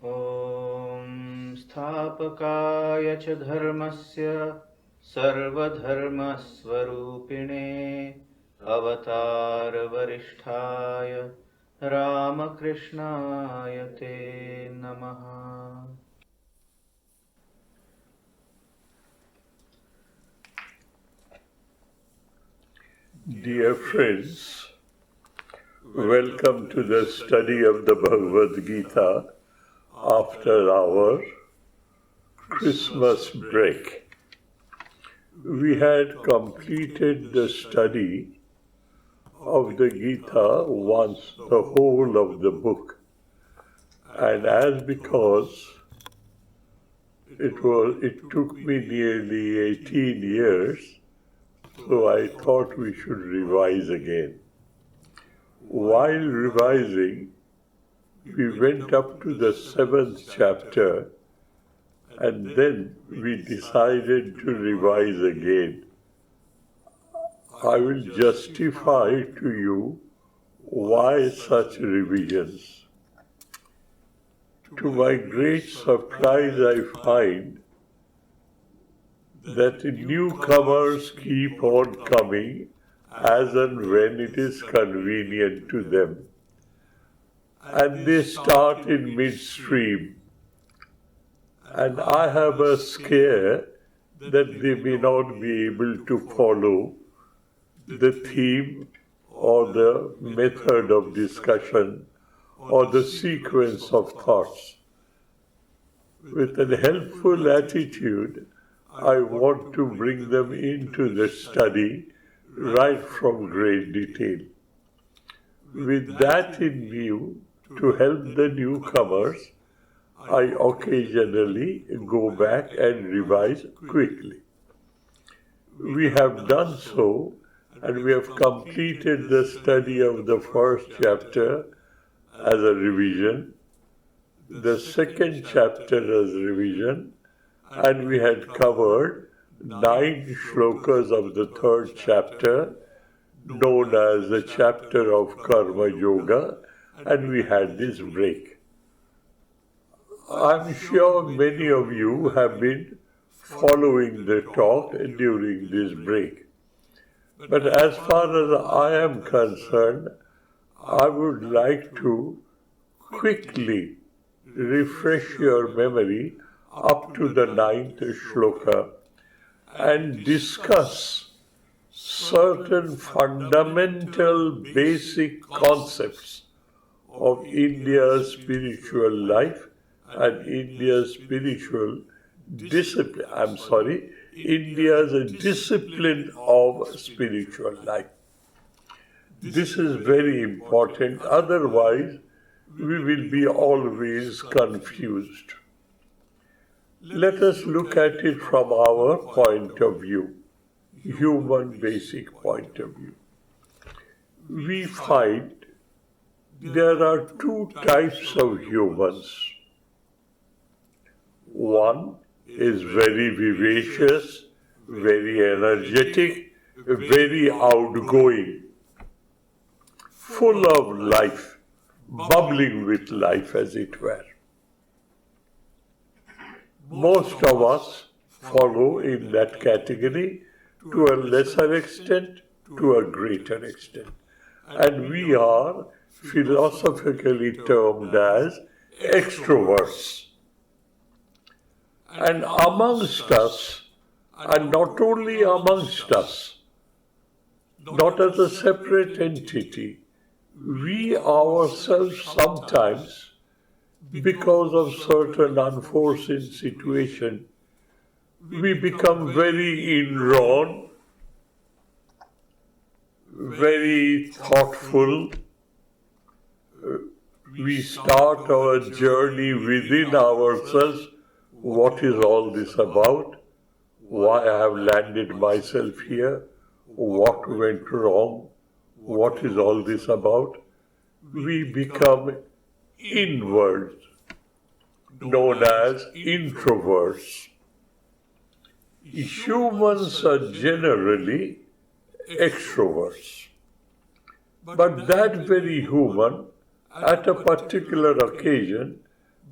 ॐ स्थापकाय च धर्मस्य सर्वधर्मस्वरूपिणे अवतारवरिष्ठाय रामकृष्णाय ते नमः। Dear friends, welcome to the study of the Bhagavad Gita after our Christmas break. We had completed the study of the Gita once, the whole of the book, and as because it took me nearly 18 years, so I thought we should revise again. While revising, we went up to the 7th chapter, and then we decided to revise again. I will justify to you why such revisions. To my great surprise, I find that newcomers keep on coming as and when it is convenient to them. And they start in midstream. And I have a scare that they may not be able to follow the theme or the method of discussion or the sequence of thoughts. With a helpful attitude, I want to bring them into the study right from great detail. With that in view, to help the newcomers, I occasionally go back and revise quickly. We have done so, and we have completed the study of the first chapter as a revision, the second chapter as revision, and we had covered 9 shlokas of the 3rd chapter, known as the chapter of Karma Yoga, and we had this break. I'm sure many of you have been following the talk during this break. But as far as I am concerned, I would like to quickly refresh your memory up to the 9th shloka and discuss certain fundamental basic concepts of India's spiritual life and India's India's discipline of spiritual life. This is very important, otherwise we will be always confused. Let us look at it from our point of view, human basic point of view. We find there are 2 types of humans. One is very vivacious, very energetic, very outgoing, full of life, bubbling with life, as it were. Most of us follow in that category to a lesser extent, to a greater extent. And we are philosophically termed as extroverts. And amongst us, and not only amongst us, not as a separate entity, we ourselves sometimes, because of certain unforeseen situation, we become very indrawn, very thoughtful. We start our journey within ourselves. What is all this about? Why I have landed myself here? What went wrong? What is all this about? We become inwards, known as introverts. Humans are generally extroverts. But that very human, at a particular occasion,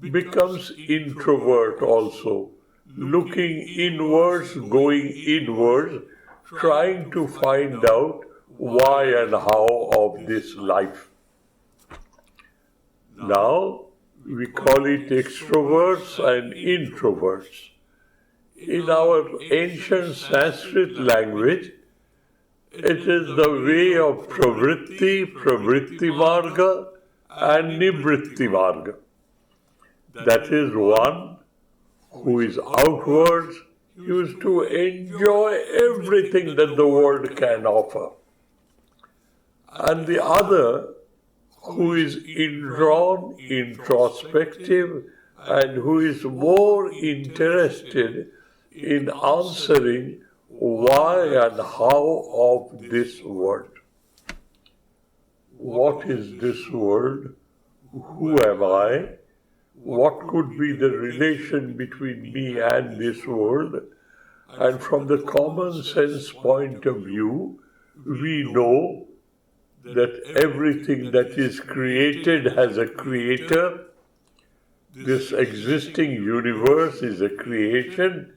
becomes introvert also, looking inwards, going inwards, trying to find out why and how of this life. Now, we call it extroverts and introverts. In our ancient Sanskrit language, it is the way of pravritti, pravritti marga, and nivritti marga. That is one who is outwards, used to enjoy everything that the world can offer. And the other who is indrawn, introspective, and who is more interested in answering why and how of this world. What is this world? Who am I? What could be the relation between me and this world? And from the common sense point of view, we know that everything that is created has a creator. This existing universe is a creation.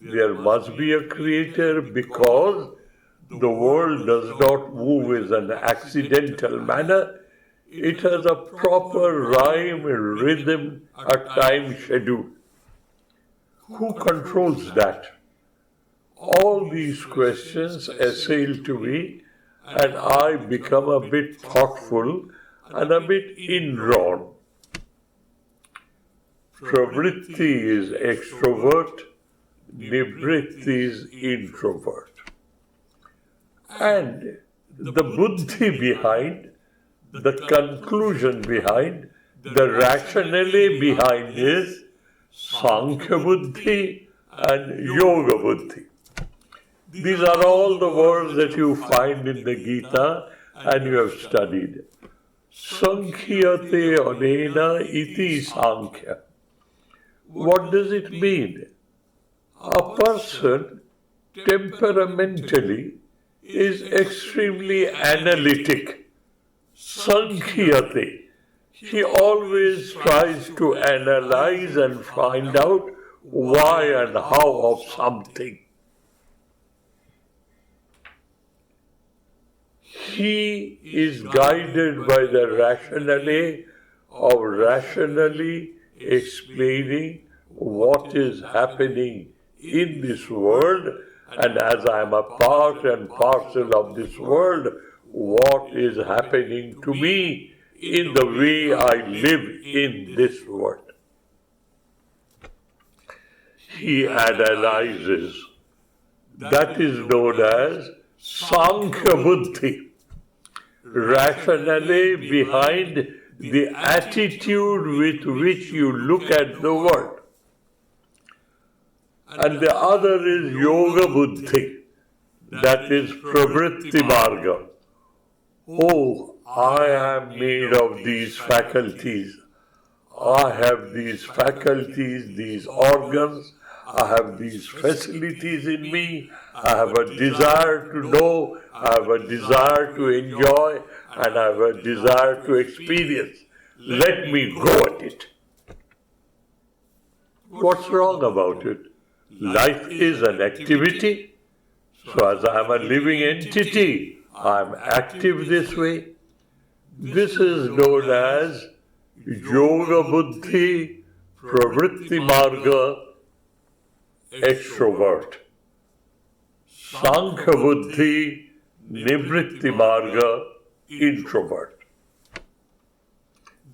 There must be a creator because the world does not move in an accidental manner. It has a proper rhyme, a rhythm, a time schedule. Who controls that? All these questions assail to me, and I become a bit thoughtful and a bit indrawn. Pravritti is extrovert, nivritti is introvert. And the buddhi behind, the conclusion behind, the rationale behind is Sankhya buddhi and Yoga buddhi. These are all the words that you find in the Gita and you have studied. Sankhyate anena iti sankhya. What does it mean? A person temperamentally is extremely analytic. Sankhyate. He always tries to analyze and find out why and how of something. He is guided by the rationale of rationally explaining what is happening in this world, and as I am a part and parcel of this world, what is happening to me in the way I live in this world. He analyzes. That is known as Sankhya buddhi. Rationale behind the attitude with which you look at the world. And the other is Yoga buddhi. That is pravritti marga. Oh, I am made of these faculties. I have these faculties, these organs. I have these facilities in me. I have a desire to know. I have a desire to enjoy. And I have a desire to experience. Let me go at it. What's wrong about it? Life is an activity. So as I am a living entity, I am active this way. This is known as Yoga buddhi, pravritti marga, extrovert. Sankhya buddhi, nivritti marga, introvert.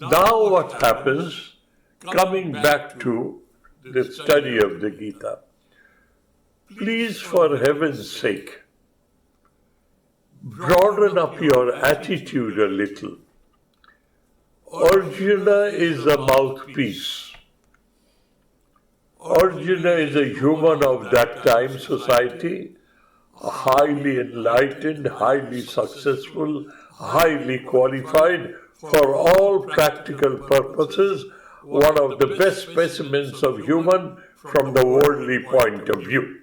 Now what happens, coming back to the study of the Gita, please for heaven's sake, broaden up your attitude a little. Arjuna is the mouthpiece. Arjuna is a human of that time society, highly enlightened, highly successful, highly qualified, for all practical purposes, one of the best specimens of human from the worldly point of view.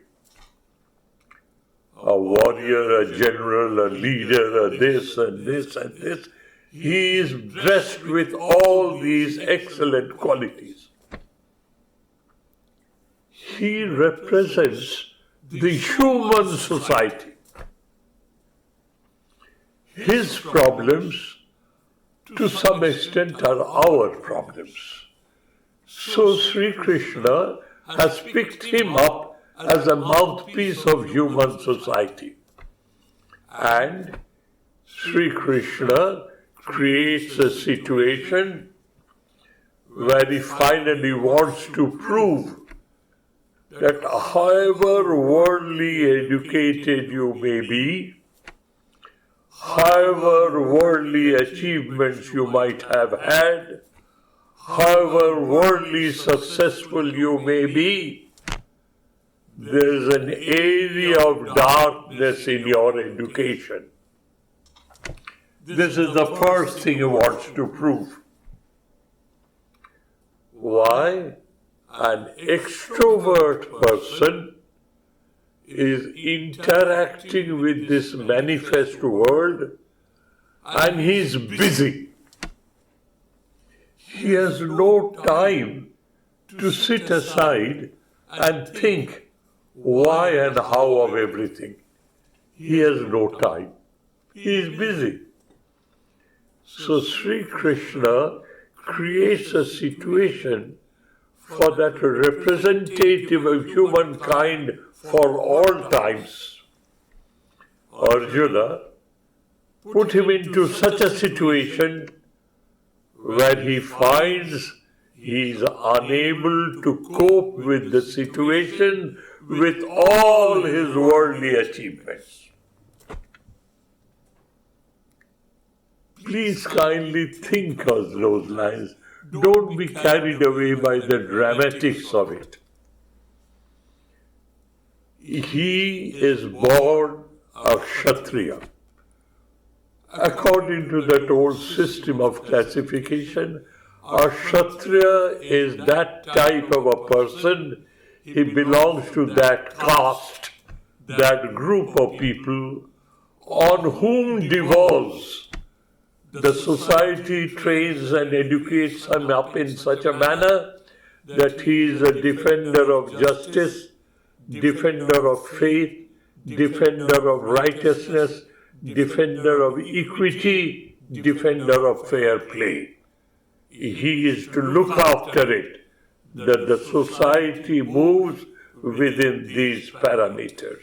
A warrior, a general, a leader, a this and this and this. He is dressed with all these excellent qualities. He represents the human society. His problems, to some extent, are our problems. So Sri Krishna has picked him up as a mouthpiece of human society. And Sri Krishna creates a situation where he finally wants to prove that however worldly educated you may be, however worldly achievements you might have had, however worldly successful you may be, there is an area of darkness in your education. This is the first thing he wants to prove. Why? An extrovert person is interacting with this manifest world and he is busy. He has no time to sit aside and think why and how of everything. He has no time. He is busy. So Sri Krishna creates a situation for that representative of humankind for all times. Arjuna put him into such a situation where he finds he is unable to cope with the situation with all his worldly achievements. Please kindly think of those lines. Don't be carried away by the dramatics of it. He is born a Kshatriya. According to that old system of classification, a Kshatriya is that type of a person. He belongs to that caste, that group of people on whom devolves the society trains and educates him up in such a manner that he is a defender of justice, defender of faith, defender of righteousness, defender of equity, defender of fair play. He is to look after it, that the society moves within these parameters.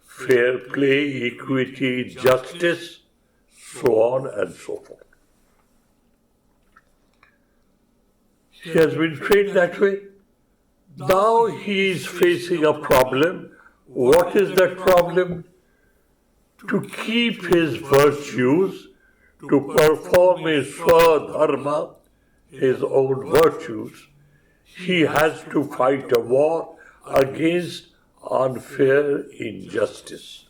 Fair play, equity, justice, so on and so forth. He has been trained that way. Now he is facing a problem. What is that problem? To keep his virtues, to perform his swadharma, his own virtues, he has to fight a war against unfair injustice.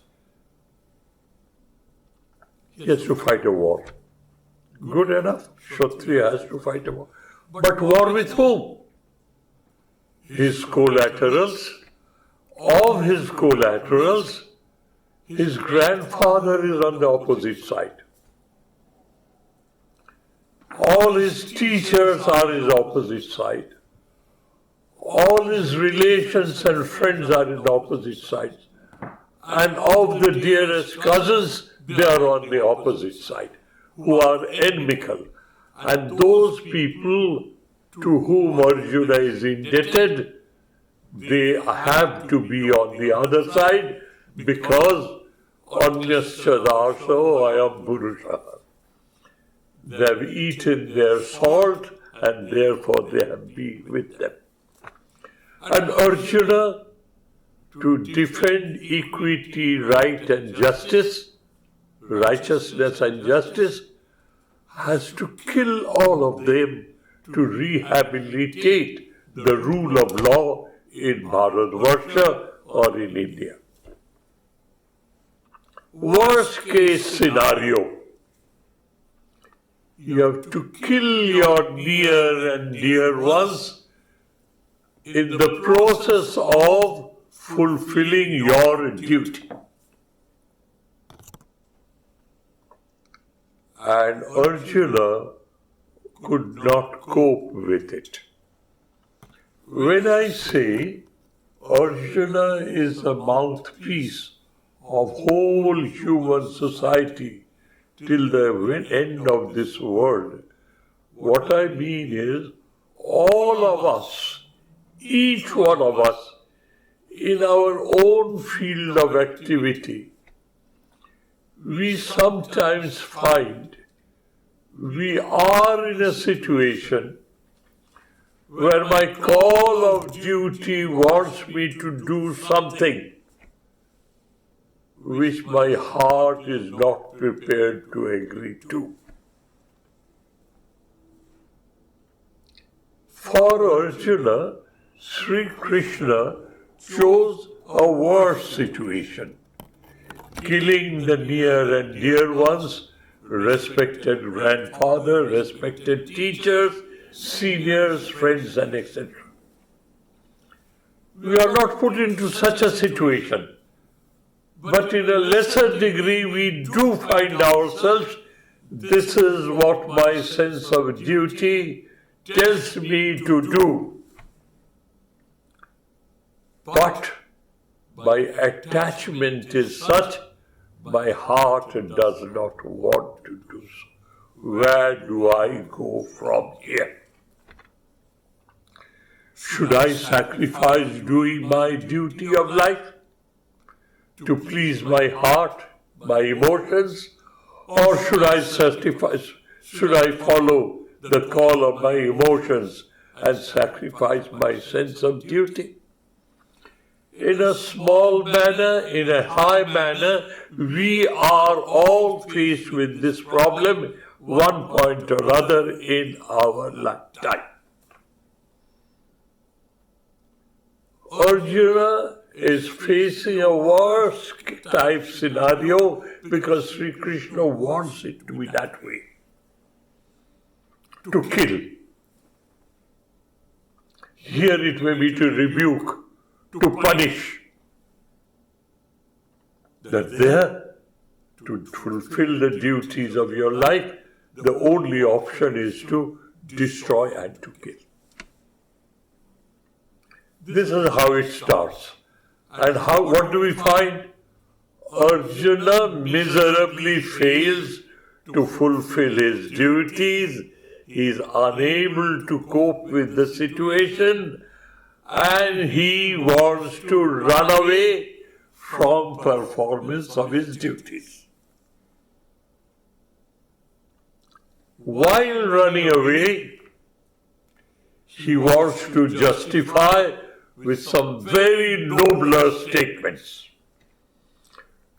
He has to fight a war. Good enough, Kshatriya has to fight a war. But war with whom? His collaterals. Of his collaterals, his grandfather is on the opposite side. All his teachers are his opposite side. All his relations and friends are in the opposite sides. And of the dearest cousins, they are on the opposite side, who are enmical. And those people to whom Arjuna is indebted, they have to be on the other side because Anyascha daso ayam purusha. They have eaten their salt and therefore they have been with them. And Arjuna, to defend equity, right and justice, righteousness and justice, has to kill all of them to rehabilitate the rule of law in Bharatvarsha or in India. Worst case scenario, you have to kill your near and dear ones in the process of fulfilling your duty. and Arjuna could not cope with it. When I say Arjuna is the mouthpiece of whole human society till the end of this world, what I mean is all of us, each one of us, in our own field of activity, we sometimes find we are in a situation where my call of duty wants me to do something which my heart is not prepared to agree to. For Arjuna, Sri Krishna chose a worse situation, killing the near and dear ones, respected grandfather, respected teachers, seniors, friends, and etc. We are not put into such a situation, but in a lesser degree we do find ourselves, this is what my sense of duty tells me to do. But my attachment is such, my heart does not want to do so. Where do I go from here? Should I sacrifice doing my duty of life to please my heart, my emotions, or should I follow the call of my emotions and sacrifice my sense of duty? In a small manner, in a high manner, we are all faced with this problem one point or other in our lifetime. Arjuna is facing a worse type scenario because Sri Krishna wants it to be that way. To kill. Here it may be to rebuke, to punish. That there, to fulfill the duties of your life, the only option is to destroy and to kill. This is how it starts. And what do we find? Arjuna miserably fails to fulfill his duties. He is unable to cope with the situation and he wants to run away from performance of his duties. While running away, he wants to justify with some very nobler statements.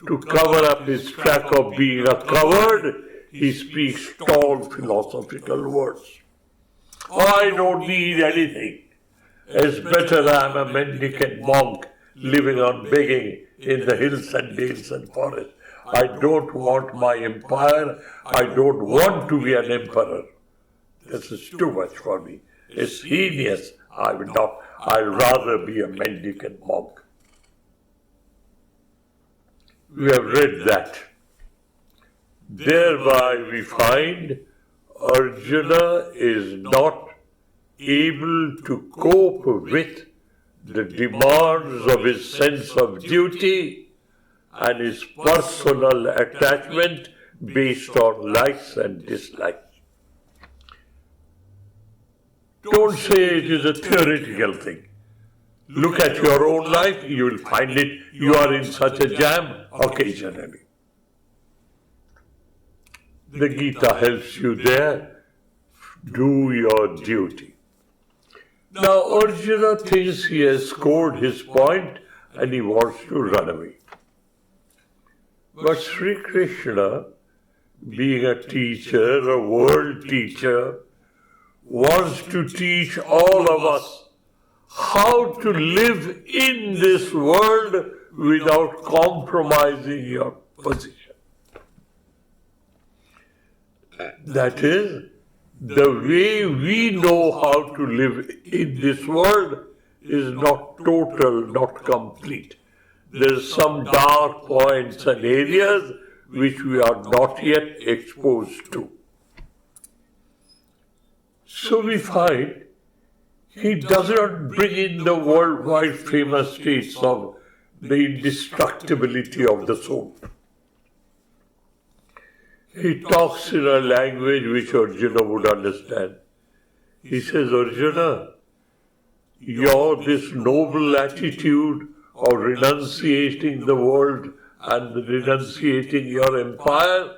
To cover up his track of being a coward, he speaks tall philosophical words. I don't need anything. It's better I'm a mendicant monk living on begging in the hills and dales and forests. I don't want my empire. I don't want to be an emperor. This is too much for me. It's heinous. I will not. I'd rather be a mendicant monk. We have read that. Thereby we find Arjuna is not able to cope with the demands of his sense of duty and his personal attachment based on likes and dislikes. Don't say it is a theoretical thing. Look at your own life, you will find it. You are in such a jam occasionally. The Gita helps you there. Do your duty. Now Arjuna thinks he has scored his point and he wants to run away. But Sri Krishna, being a teacher, a world teacher, wants to teach all of us how to live in this world without compromising your position. That is, the way we know how to live in this world is not total, not complete. There are some dark points and areas which we are not yet exposed to. So we find he does not bring in the worldwide famous states of the indestructibility of the soul. He talks in a language which Arjuna would understand. He says, Arjuna, your this noble attitude of renunciating the world and renunciating your empire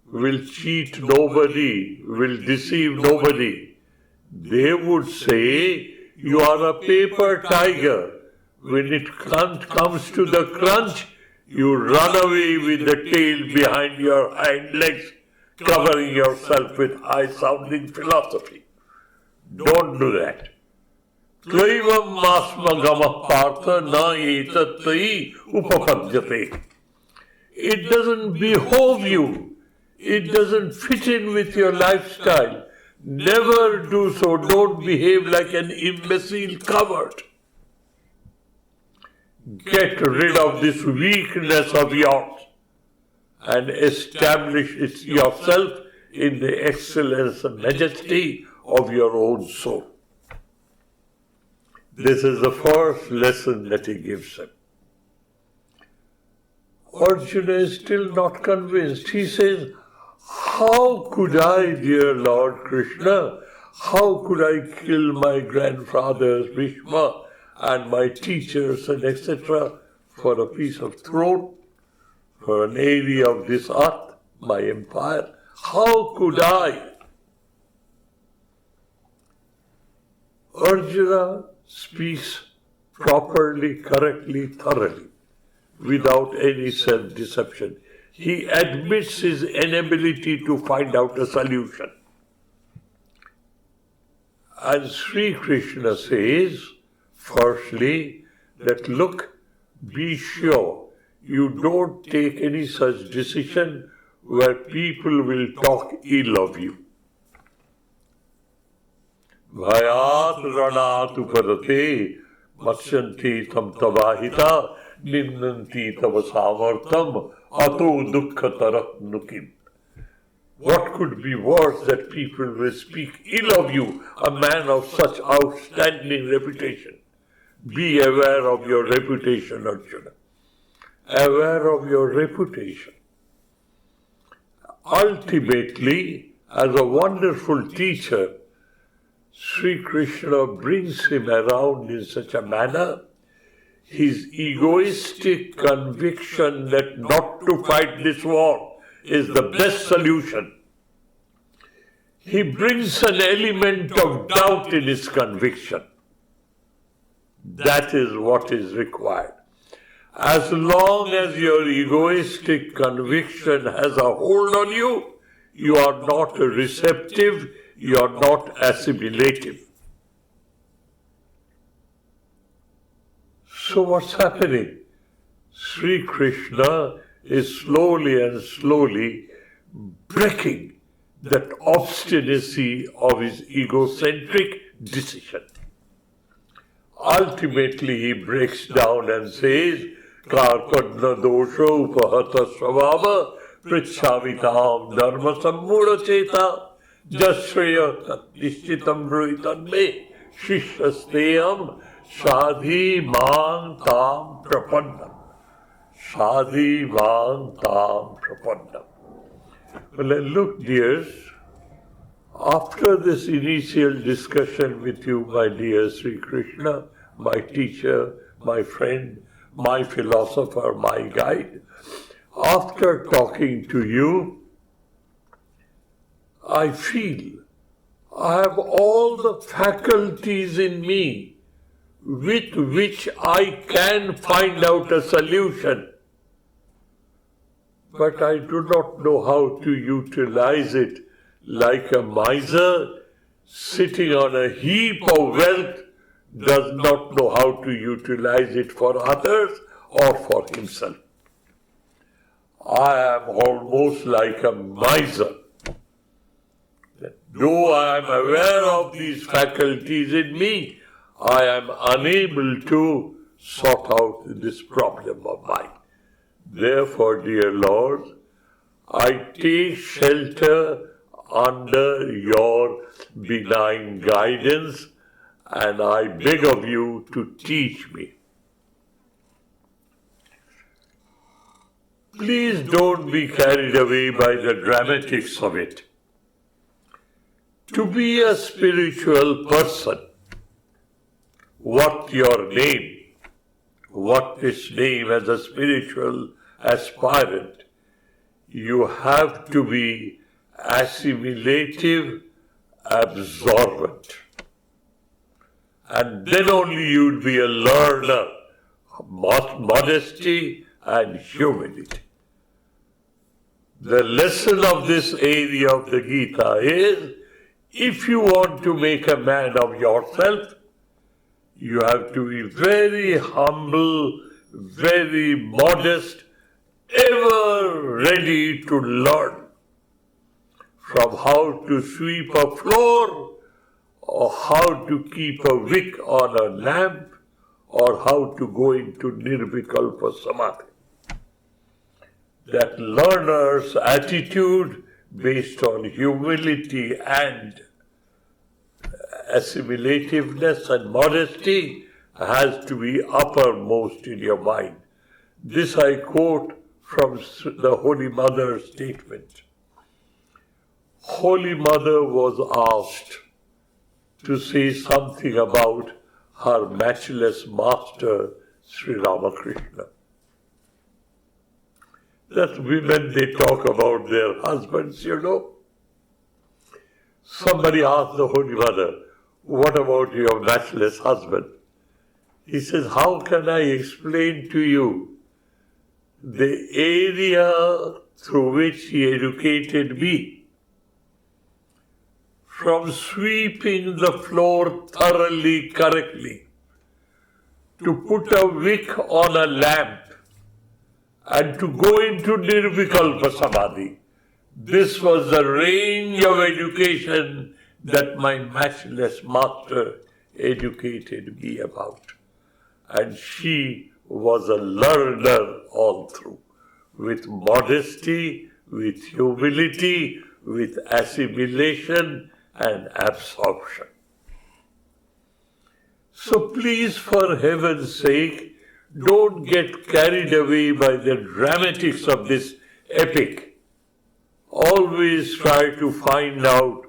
will cheat nobody, will deceive nobody. They would say, you are a paper tiger. When it comes to the crunch, you run away with the tail behind your hind legs, covering yourself with high-sounding philosophy. Don't do that. Klaivam masmagamah partha na etattai upapadyate. It doesn't behove you. It doesn't fit in with your lifestyle. Never do so. Don't behave like an imbecile coward. Get rid of this weakness of yours and establish yourself in the excellence and majesty of your own soul. This is the first lesson that he gives him. Arjuna is still not convinced. He says, how could I, dear Lord Krishna, how could I kill my grandfathers, Bhishma, and my teachers and etc. for a piece of throne, for an area of this earth, my empire? How could I? Arjuna speaks properly, correctly, thoroughly, without any self-deception. He admits his inability to find out a solution. And Sri Krishna says, firstly, that look, be sure you don't take any such decision where people will talk ill of you. Bhayat ranat upadate matsyanti tam tavahita ninnanti tava samartham ato dukkha tarak nukim. What could be worse that people will speak ill of you, a man of such outstanding reputation? Be aware of your reputation, Arjuna. Aware of your reputation. Ultimately, as a wonderful teacher, Sri Krishna brings him around in such a manner, his egoistic conviction that not to fight this war is the best solution. He brings an element of doubt in his conviction. That is what is required. As long as your egoistic conviction has a hold on you, you are not receptive, you are not assimilative. So what's happening? Sri Krishna is slowly and slowly breaking that obstinacy of his egocentric decision. Ultimately, he breaks down and says, Karkadna dosho upahata svabhava prichhavitam dharma sammura cheta jashraya tat nishchitam bruhitam me shishasteyam shadhi mang tam prapannam. Shadhi mang tam prapannam. Well, look, dears, after this initial discussion with you, my dear Sri Krishna, my teacher, my friend, my philosopher, my guide, after talking to you, I feel I have all the faculties in me with which I can find out a solution. But I do not know how to utilize it. Like a miser sitting on a heap of wealth does not know how to utilize it for others or for himself. I am almost like a miser. Though I am aware of these faculties in me, I am unable to sort out this problem of mine. Therefore, dear Lord, I take shelter under your benign guidance, and I beg of you to teach me. Please don't be carried away by the dramatics of it. To be a spiritual person, what your name, what this name as a spiritual aspirant, you have to be assimilative, absorbent. And then only you'd be a learner, modesty and humility. The lesson of this area of the Gita is, if you want to make a man of yourself, you have to be very humble, very modest, ever ready to learn from how to sweep a floor, or how to keep a wick on a lamp, or how to go into nirvikalpa samadhi. That learner's attitude based on humility and assimilativeness and modesty has to be uppermost in your mind. This I quote from the Holy Mother's statement. Holy Mother was asked to say something about her matchless master, Sri Ramakrishna. That women, they talk about their husbands, you know. Somebody asked the Holy Mother, what about your matchless husband? He says, how can I explain to you the area through which he educated me? From sweeping the floor thoroughly, correctly, to put a wick on a lamp, and to go into nirvikalpa samadhi. This was the range of education that my matchless master educated me about. And she was a learner all through, with modesty, with humility, with assimilation and absorption. So please, for heaven's sake, don't get carried away by the dramatics of this epic. Always try to find out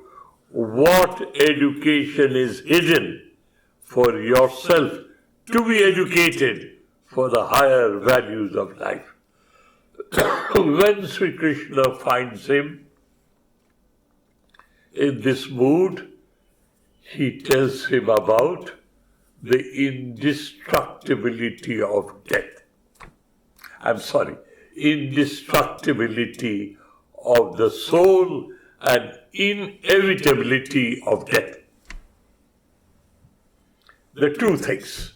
what education is hidden for yourself to be educated for the higher values of life. When Sri Krishna finds him in this mood, he tells him about the indestructibility of death. Indestructibility of the soul and inevitability of death. The two things,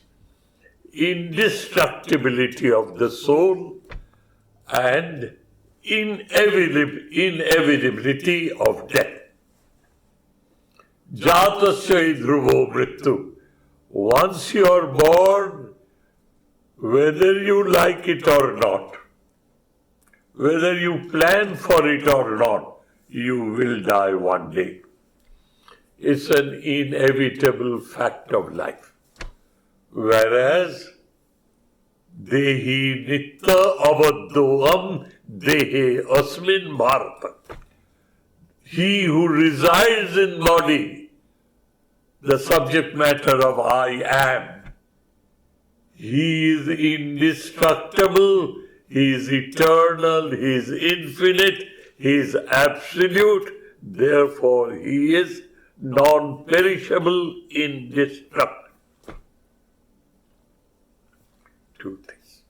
indestructibility of the soul and inevitability of death. Jatasya dhruvo mrityu. Once you are born, whether you like it or not, whether you plan for it or not, you will die one day. It's an inevitable fact of life. Whereas, dehi nitta abaddoam dehe asmin bharata. He who resides in body, the subject matter of I am, he is indestructible, he is eternal, he is infinite, he is absolute, therefore he is non-perishable, indestructible. Two things.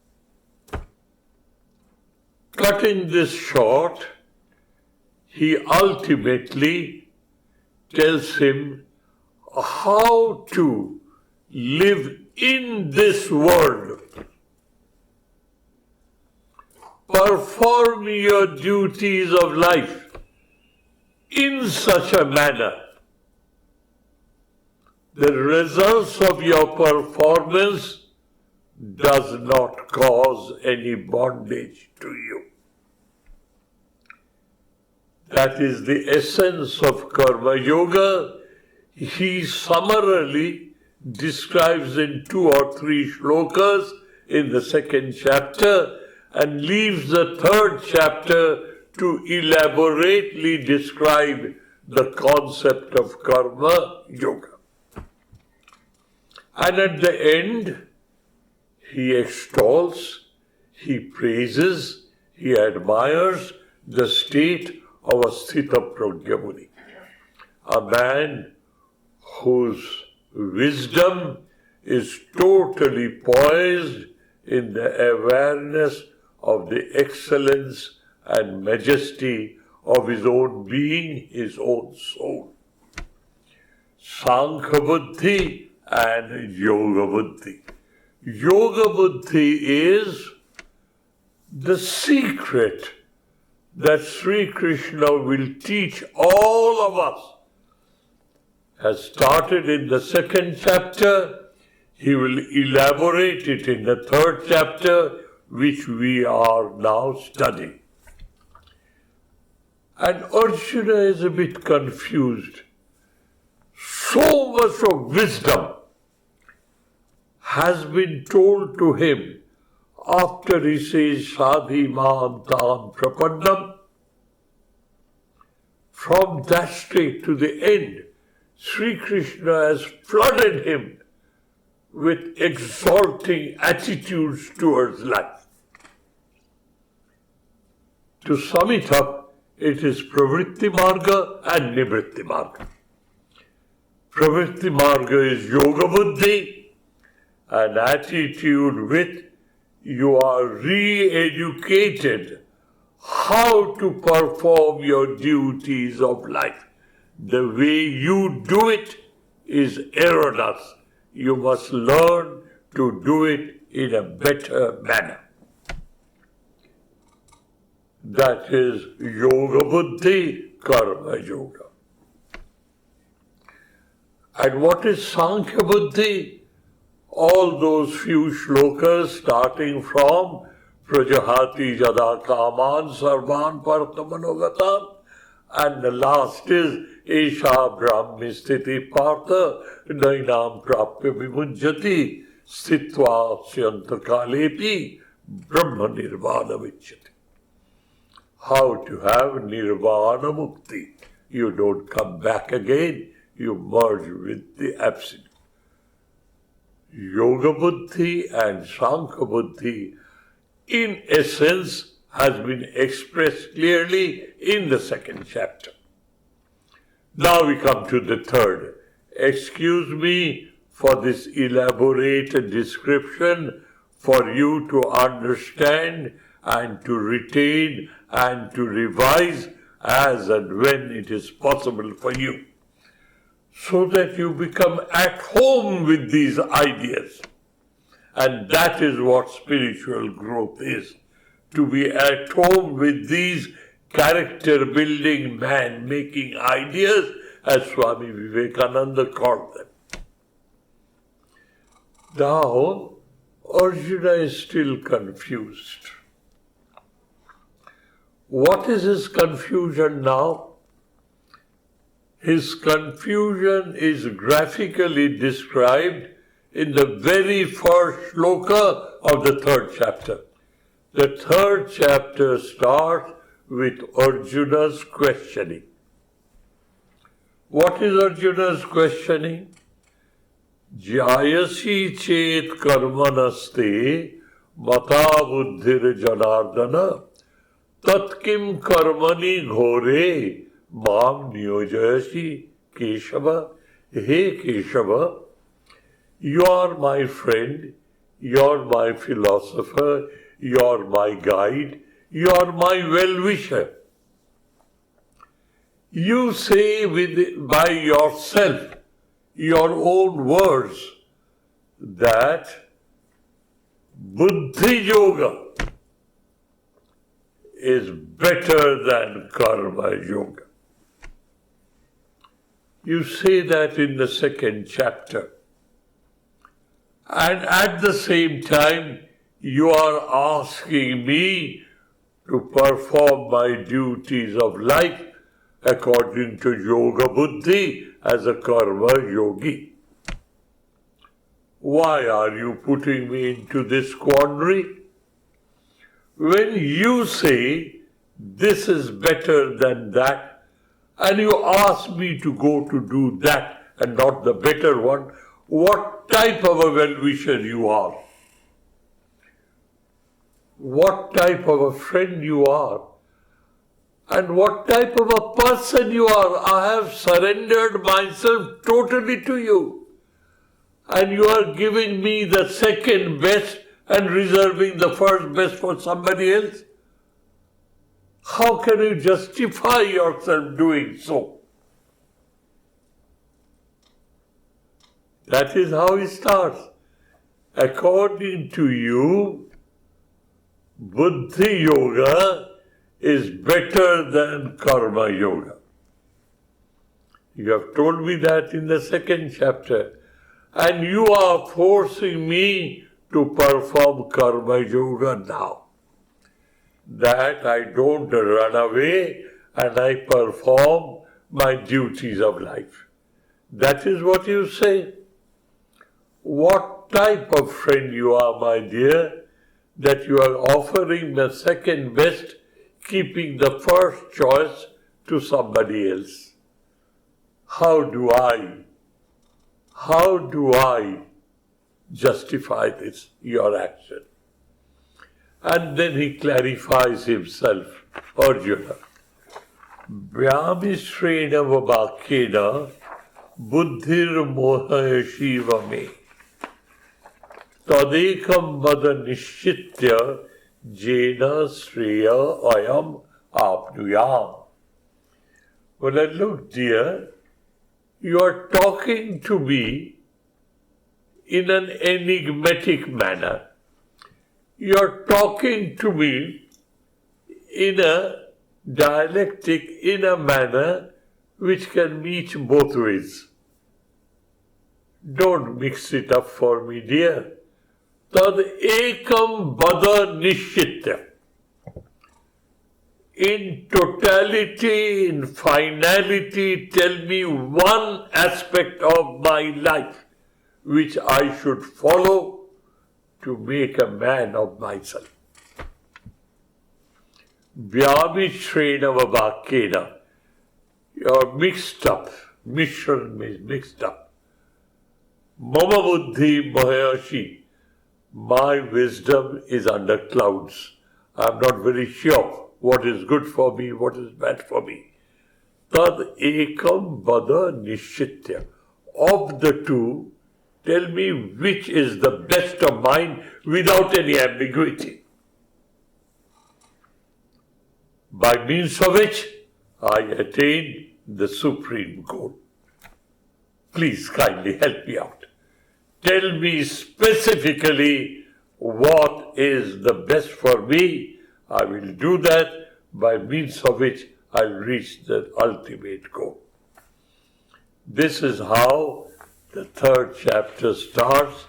Cutting this short, he ultimately tells him how to live in this world. Perform your duties of life in such a manner. The results of your performance does not cause any bondage to you. That is the essence of Karma Yoga. He summarily describes in 2 or 3 shlokas in the 2nd chapter and leaves the 3rd chapter to elaborately describe the concept of Karma Yoga. And at the end, he extols, he praises, he admires the state of a Sthita Prajna Muni, a man whose wisdom is totally poised in the awareness of the excellence and majesty of his own being, his own soul. Sankhya Buddhi and Yoga Buddhi. Yoga Buddhi is the secret that Sri Krishna will teach all of us. Has started in the 2nd chapter, he will elaborate it in the 3rd chapter, which we are now studying. And Arjuna is a bit confused. So much of wisdom has been told to him after he says, Sadhi Mam Tam Prapannam. From that state to the end, Sri Krishna has flooded him with exalting attitudes towards life. To sum it up, it is Pravritti Marga and Nivritti Marga. Pravritti Marga is Yoga Buddhi, an attitude with you are re-educated how to perform your duties of life. The way you do it is erroneous. You must learn to do it in a better manner. That is Yoga Buddhi, Karma Yoga. And what is Sankhya Buddhi? All those few shlokas starting from Prajahati Jada Kaman Sarvan Parthamanogatam, and the last is Esha Brahmi Sthiti Partha Nainam Prapya Vimujjati Sthitva Syanta Kalepi Brahma Nirvana Vichyati. How to have Nirvana Mukti. You don't come back again, you merge with the Absolute. Yoga Buddhi and Sankhya Buddhi, in essence, has been expressed clearly in the 2nd chapter. Now we come to the 3rd. Excuse me for this elaborate description for you to understand and to retain and to revise as and when it is possible for you, so that you become at home with these ideas. And that is what spiritual growth is, to be at home with these character-building, man-making ideas, as Swami Vivekananda called them. Now, Arjuna is still confused. What is his confusion now? His confusion is graphically described in the very first shloka of the 3rd chapter. The 3rd chapter starts with Arjuna's questioning. What is Arjuna's questioning? Jayasi chet karmanaste mata buddhir janardana tatkim karmani ghore mam niyojayasi Keshava. Hey Keshava, you are my friend, you are my philosopher, you are my guide, you are my well-wisher. You say by yourself, your own words, that Buddhi Yoga is better than Karma Yoga. You say that in the 2nd chapter. And at the same time, you are asking me to perform my duties of life according to Yoga Buddhi as a karma yogi. Why are you putting me into this quandary? When you say this is better than that, and you ask me to go to do that and not the better one, what type of a well-wisher you are? What type of a friend you are? And what type of a person you are? I have surrendered myself totally to you. And you are giving me the second best and reserving the first best for somebody else? How can you justify yourself doing so? That is how it starts. According to you, Buddhi Yoga is better than Karma Yoga. You have told me that in the second chapter. And you are forcing me to perform Karma Yoga now. That I don't run away and I perform my duties of life. That is what you say. What type of friend you are, my dear, that you are offering the second best, keeping the first choice to somebody else? How do I justify this, your action? And then he clarifies himself, Arjuna. Vyamishrena vabhakyena buddhir mohaya shiva me tadekam vada nishchitya jena sriya ayam apnuyam. Well, look, dear, you are talking to me in an enigmatic manner. You are talking to me in a dialectic, in a manner which can meet both ways. Don't mix it up for me, dear. Tad ekam bada nishchitya. In totality, in finality, tell me one aspect of my life which I should follow to make a man of myself. Vyamishrena vabhakyena. You're mixed up. Mishran means mixed up. Mama buddhi mahayashi. My wisdom is under clouds. I'm not very sure what is good for me, what is bad for me. Tad ekam vada nishchitya. Of the two, tell me which is the best of mine without any ambiguity. By means of which I attain the supreme goal. Please kindly help me out. Tell me specifically what is the best for me. I will do that, by means of which I'll reach the ultimate goal. This is how the third chapter starts.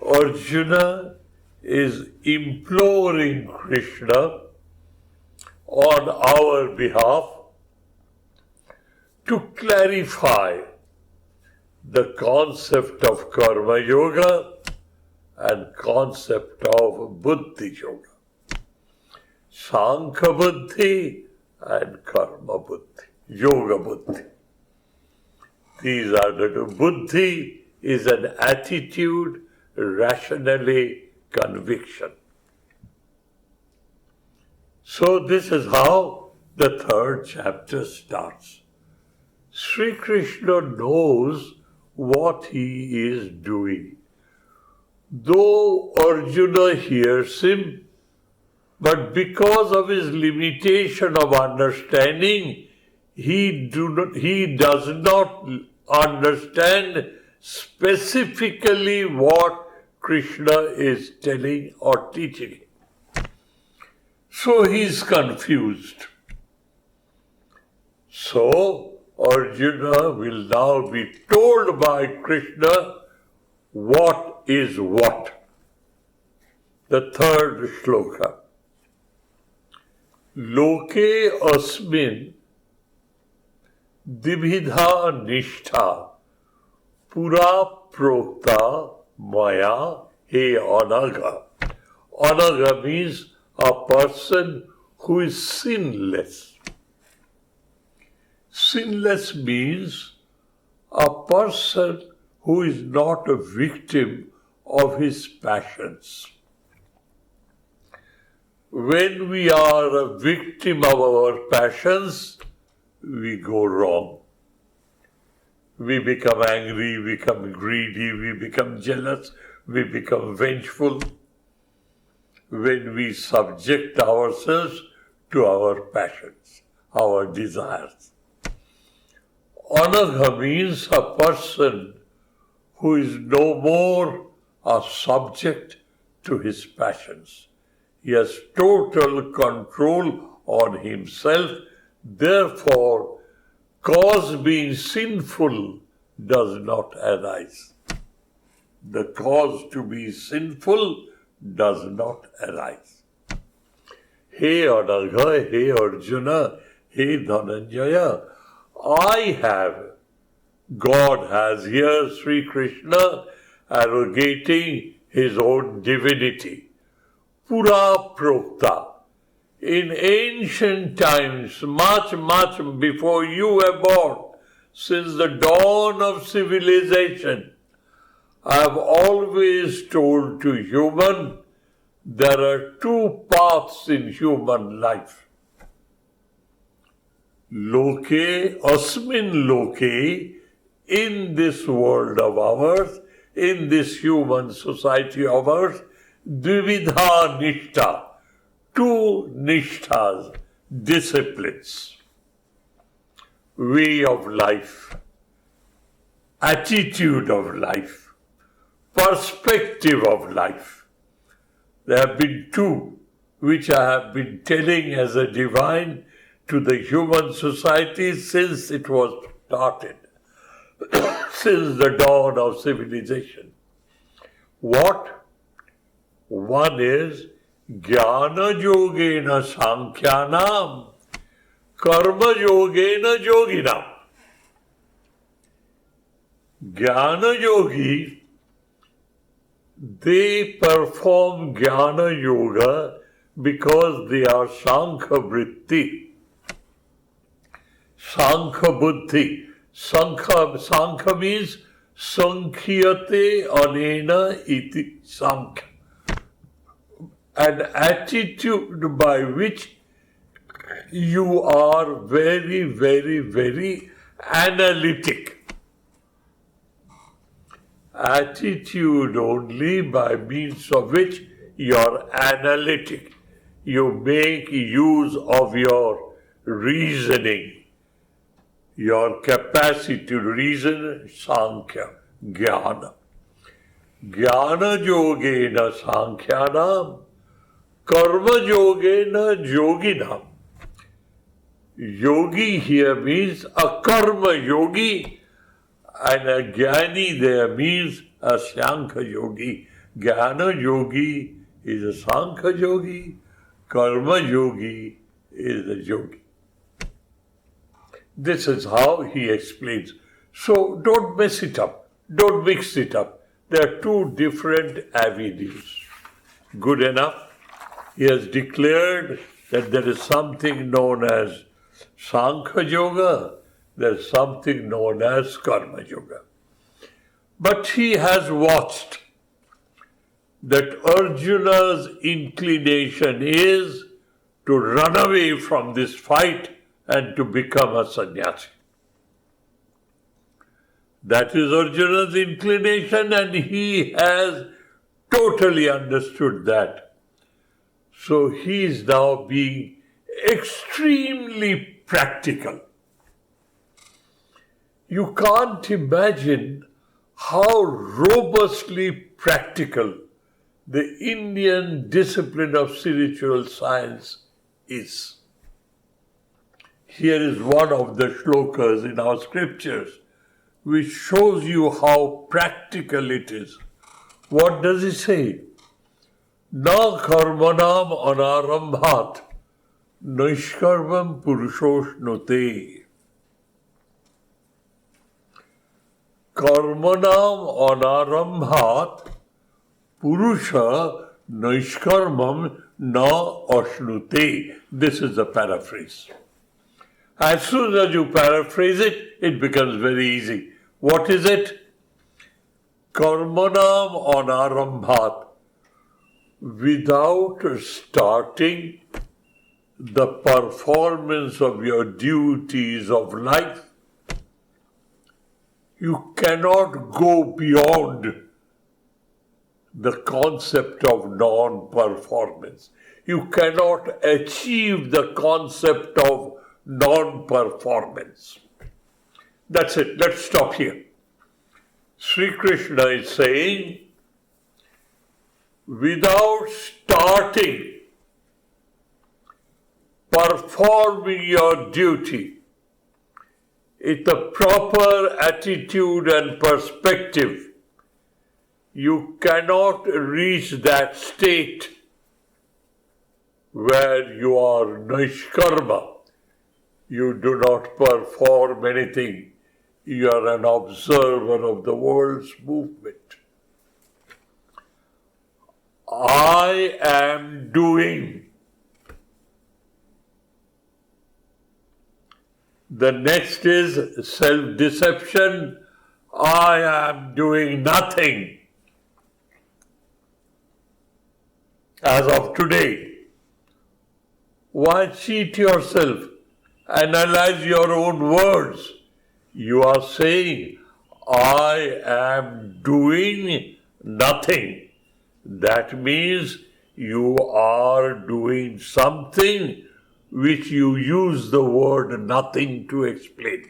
Arjuna is imploring Krishna on our behalf to clarify the concept of Karma Yoga and concept of Buddhi Yoga. Sankhya Buddhi and Karma Buddhi, Yoga Buddhi. These are the two. Buddhi is an attitude, rationally conviction. So this is how the third chapter starts. Sri Krishna knows what he is doing. Though Arjuna hears him, but because of his limitation of understanding, he does not understand specifically what Krishna is telling or teaching. So he is confused. So Arjuna will now be told by Krishna what is what? The third shloka. Loke asmin dibhidha nishtha pura prokta maya he anagha. Anagha means a person who is sinless. Sinless means a person who is not a victim of his passions. When we are a victim of our passions, we go wrong. We become angry, we become greedy, we become jealous, we become vengeful. When we subject ourselves to our passions, our desires. Anagha means a person who is no more a subject to his passions. He has total control on himself. Therefore, cause being sinful does not arise. The cause to be sinful does not arise. Hey Anagha, hey Arjuna, hey Dhananjaya, I have, God has here Sri Krishna arrogating his own divinity. Pura prokta. In ancient times, much before you were born, since the dawn of civilization, I have always told to human, there are two paths in human life. Loke, asmin loke, in this world of ours, in this human society of ours, dvividha nishtha, two nishthas, disciplines, way of life, attitude of life, perspective of life. There have been two which I have been telling as a divine to the human society since it was started, since the dawn of civilization. What? One is Jnana Yogena Sankhyanam, Karma Yogena Yoginam. Jnana Yogi, they perform Jnana Yoga because they are Sankha Vritti, Sankha Buddhi. Sankha means Sankhiyate Anena iti Sankha. An attitude by which you are very analytic. Attitude only by means of which you are analytic. You make use of your reasoning, your capacity to reason, Sankhya, Jnana. Jnana Yogena Sankhyanam, Karma Yogena Yoginam. Yogi here means a karma yogi, and a jnani there means a Sankhya yogi. Jnana yogi is a Sankhya yogi, karma yogi is a yogi. This is how he explains. So don't mess it up, don't mix it up. There are two different avenues. Good enough. He has declared that there is something known as Sankhya Yoga, there is something known as Karma Yoga. But he has watched that Arjuna's inclination is to run away from this fight and to become a sannyasi. That is Arjuna's inclination, and he has totally understood that. So he is now being extremely practical. You can't imagine how robustly practical the Indian discipline of spiritual science is. Here is one of the shlokas in our scriptures which shows you how practical it is. What does he say? Na karmanam anarambhat naishkarvam purushoshnute. Karmanam anarambhat purusha naishkarmam na ashnute. This is the paraphrase. As soon as you paraphrase it, it becomes very easy. What is it? Karmanam anarambhat. Without starting the performance of your duties of life, you cannot go beyond the concept of non-performance. You cannot achieve the concept of non-performance. That's it. Let's stop here. Sri Krishna is saying, without starting performing your duty with a proper attitude and perspective, you cannot reach that state where you are nishkarma. You do not perform anything. You are an observer of the world's movement. I am doing. The next is self-deception. I am doing nothing. As of today, why cheat yourself? Analyze your own words. You are saying, I am doing nothing. That means you are doing something which you use the word nothing to explain.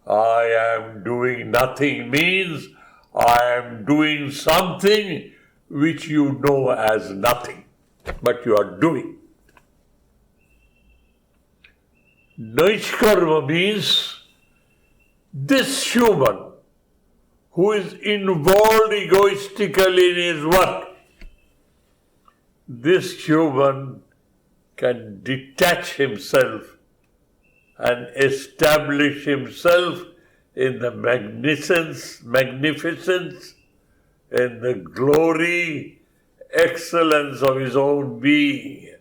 I am doing nothing means I am doing something which you know as nothing, but you are doing. Naishkarma means this human who is involved egoistically in his work, this human can detach himself and establish himself in the magnificence, in the glory, excellence of his own being.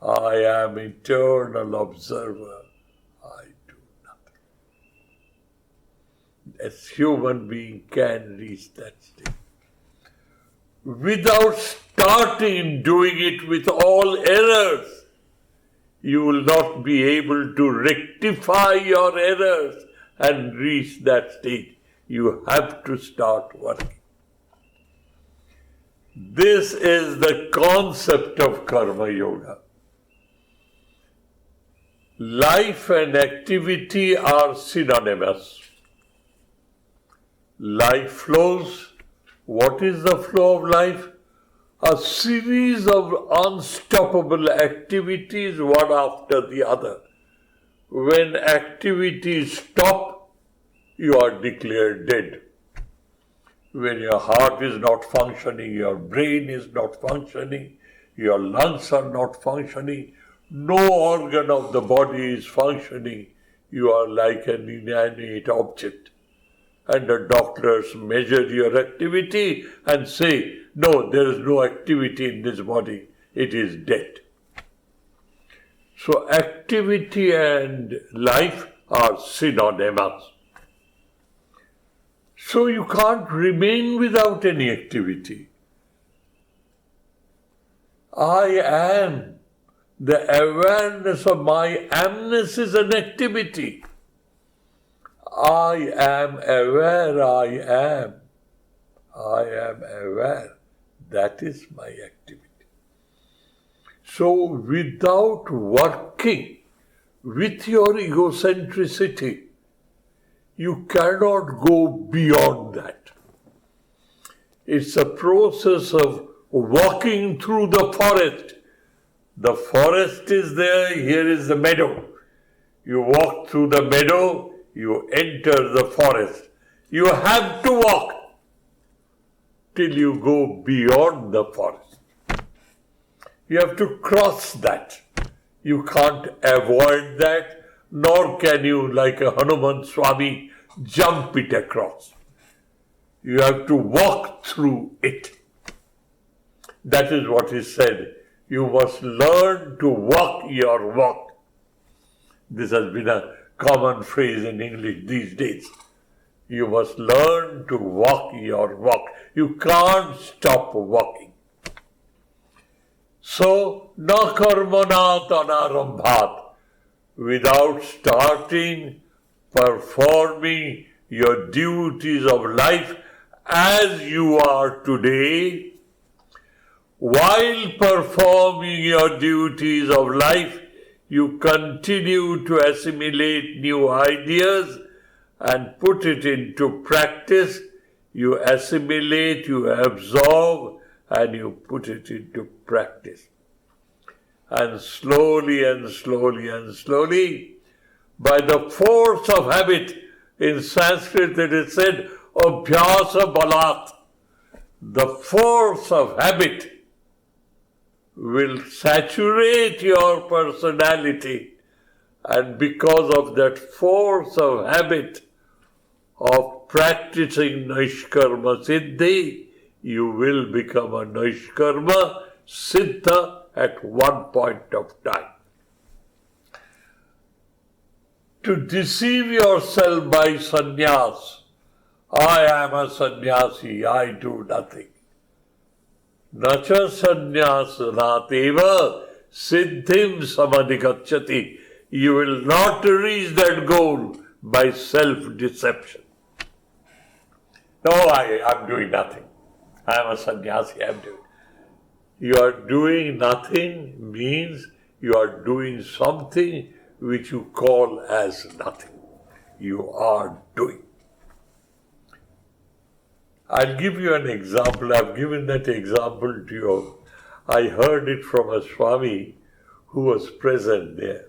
I am eternal observer. I do nothing. A human being can reach that state. Without starting doing it with all errors, you will not be able to rectify your errors and reach that state. You have to start working. This is the concept of Karma Yoga. Life and activity are synonymous. Life flows. What is the flow of life? A series of unstoppable activities, one after the other. When activities stop, you are declared dead. When your heart is not functioning, your brain is not functioning, your lungs are not functioning, no organ of the body is functioning, you are like an inanimate object. And the doctors measure your activity and say, no, there is no activity in this body, it is dead. So activity and life are synonymous. So you can't remain without any activity. I am. The awareness of my amness is an activity. I am aware, I am. I am aware. That is my activity. So without working with your egocentricity, you cannot go beyond that. It's a process of walking through the forest. The forest is there, here is the meadow. You walk through the meadow, you enter the forest. You have to walk. till you go beyond the forest. You have to cross that. You can't avoid that, nor can you, like a Hanuman Swami, jump it across. You have to walk through it. That is what is said. You must learn to walk your walk. This has been a common phrase in English these days. You must learn to walk your walk. You can't stop walking. So, na karmana tanarambhat. Without starting performing your duties of life as you are today, while performing your duties of life, you continue to assimilate new ideas and put it into practice. You assimilate, you absorb, and you put it into practice. And slowly and slowly and slowly, by the force of habit, in Sanskrit it is said, abhyasa balat, the force of habit will saturate your personality, and because of that force of habit of practicing Naishkarma Siddhi, you will become a Naishkarma Siddha at one point of time. To deceive yourself by sannyas, I am a sannyasi, I do nothing. Nacha sannyasanateva siddhim samadhigacchati. You will not reach that goal by self-deception. No, I am doing nothing. I am a sannyasi, I am doing. You are doing nothing means you are doing something which you call as nothing. You are doing. I'll give you an example. I've given that example to you. I heard it from a Swami who was present there.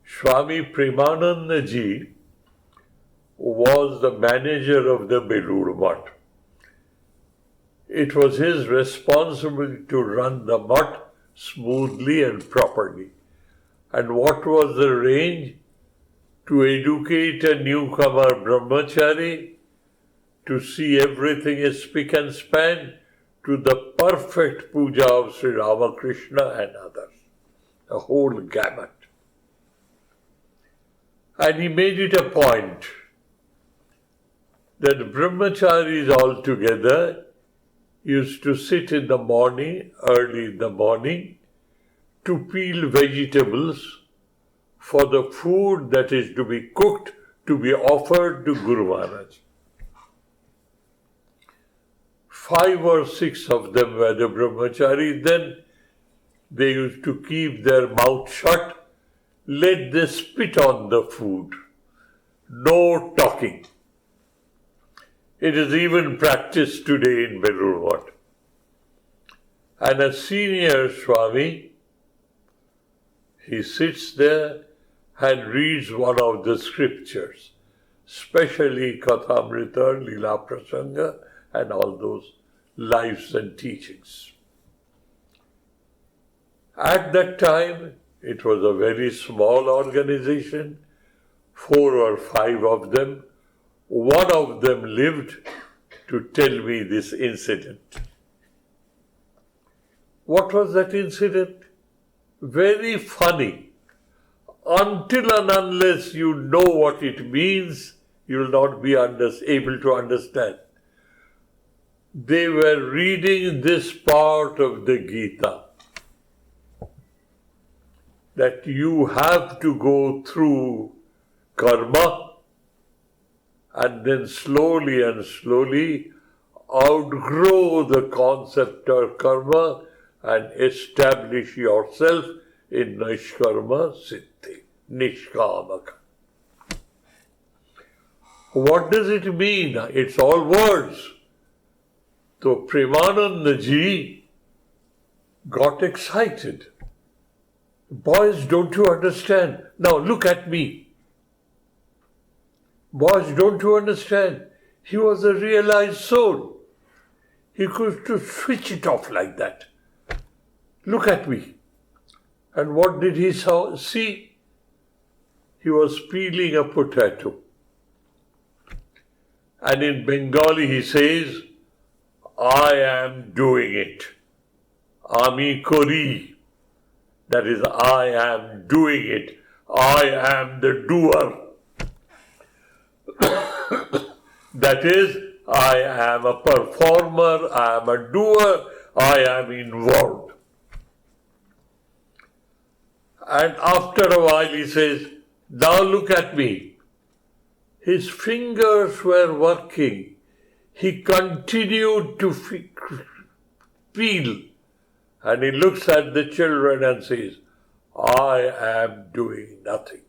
Swami Premananda Ji was the manager of the Belur Mutt. It was his responsibility to run the mutt smoothly and properly. And what was the range? To educate a newcomer brahmachari, to see everything is spick and span, to the perfect puja of Sri Ramakrishna and others. A whole gamut. And he made it a point that brahmacharis altogether used to sit in the morning, early in the morning, to peel vegetables for the food that is to be cooked, to be offered to Guru Maharaj. 5 or 6 of them were the brahmacharis. Then they used to keep their mouth shut, let them spit on the food. No talking. It is even practiced today in Belur Mutt. And a senior Swami, he sits there and reads one of the scriptures, especially Kathamrita, Lila Prasanga, and all those lives and teachings. At that time, it was a very small organization, 4 or 5 of them. One of them lived to tell me this incident. What was that incident? Very funny. Until and unless you know what it means, you will not be able to understand. They were reading this part of the Gita, that you have to go through karma and then slowly and slowly outgrow the concept of karma and establish yourself in Naishkarma Siddhi, Nishkamaka. What does it mean? It's all words. So Premananda Ji got excited. Boys, don't you understand? Now look at me. Boys, don't you understand? He was a realized soul. He could to switch it off like that. Look at me. And what did he see? He was peeling a potato. And in Bengali he says, I am doing it. Ami kori. That is, I am doing it. I am the doer. That is, I am a performer, I am a doer, I am involved. And after a while he says, now look at me. His fingers were working. He continued to feel. And he looks at the children and says, I am doing nothing.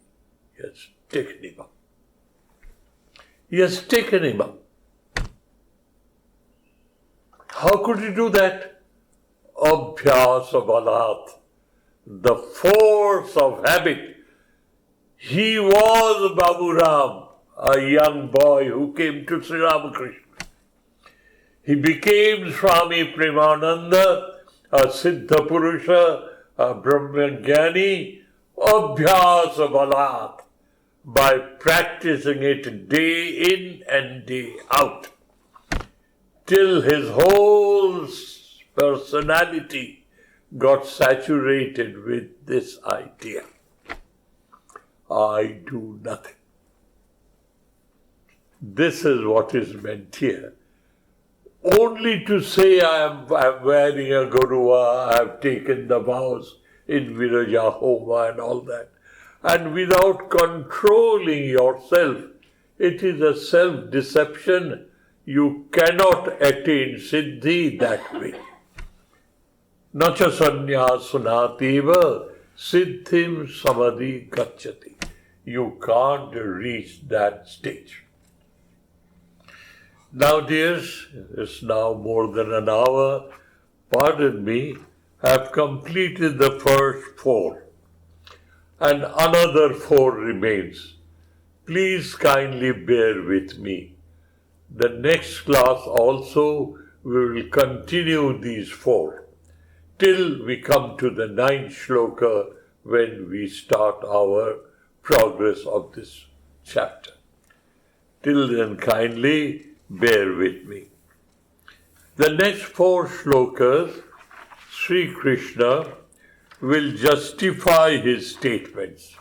He has taken him up. He has taken him up. How could he do that? Abhyasa balat. The force of habit. He was Babu Ram, a young boy who came to Sri Ramakrishna. He became Swami Premananda, a Siddha Purusha, a Brahmajnani, Abhyasa balat, by practicing it day in and day out, till his whole personality got saturated with this idea. I do nothing. This is what is meant here. Only to say I am wearing a Garuva, I have taken the vows in Viraja Homa and all that. And without controlling yourself, it is a self-deception. You cannot attain Siddhi that way. Nacha sannyasanateva siddhim samadhi gacchati. You can't reach that stage. Now, dears, it's now more than an hour. Pardon me, I have completed the first 4. And another 4 remains. Please kindly bear with me. The next class also we will continue these 4 till we come to the 9th shloka when we start our progress of this chapter. Till then, kindly bear with me. The next 4 shlokas, Sri Krishna will justify his statements.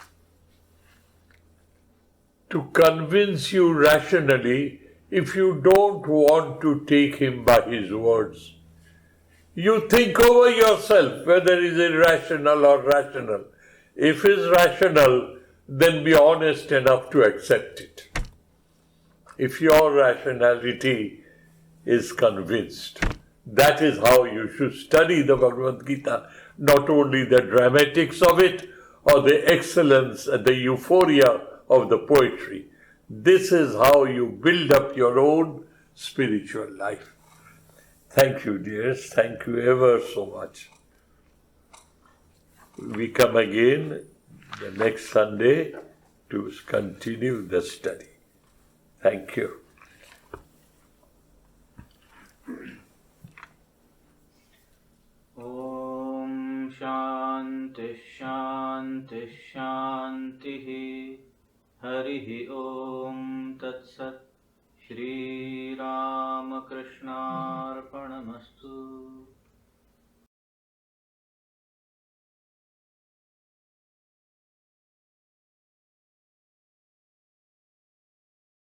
To convince you rationally, if you don't want to take him by his words, you think over yourself whether it is irrational or rational. If it is rational, then be honest enough to accept it. If your rationality is convinced, that is how you should study the Bhagavad Gita, not only the dramatics of it or the excellence and the euphoria of the poetry. This is how you build up your own spiritual life. Thank you, dears. Thank you ever so much. We come again the next Sunday to continue the study. Thank you. Om Shanti Shanti Shanti Harihi Om Tat Sat Shri Ramakrishna Arpanamastu.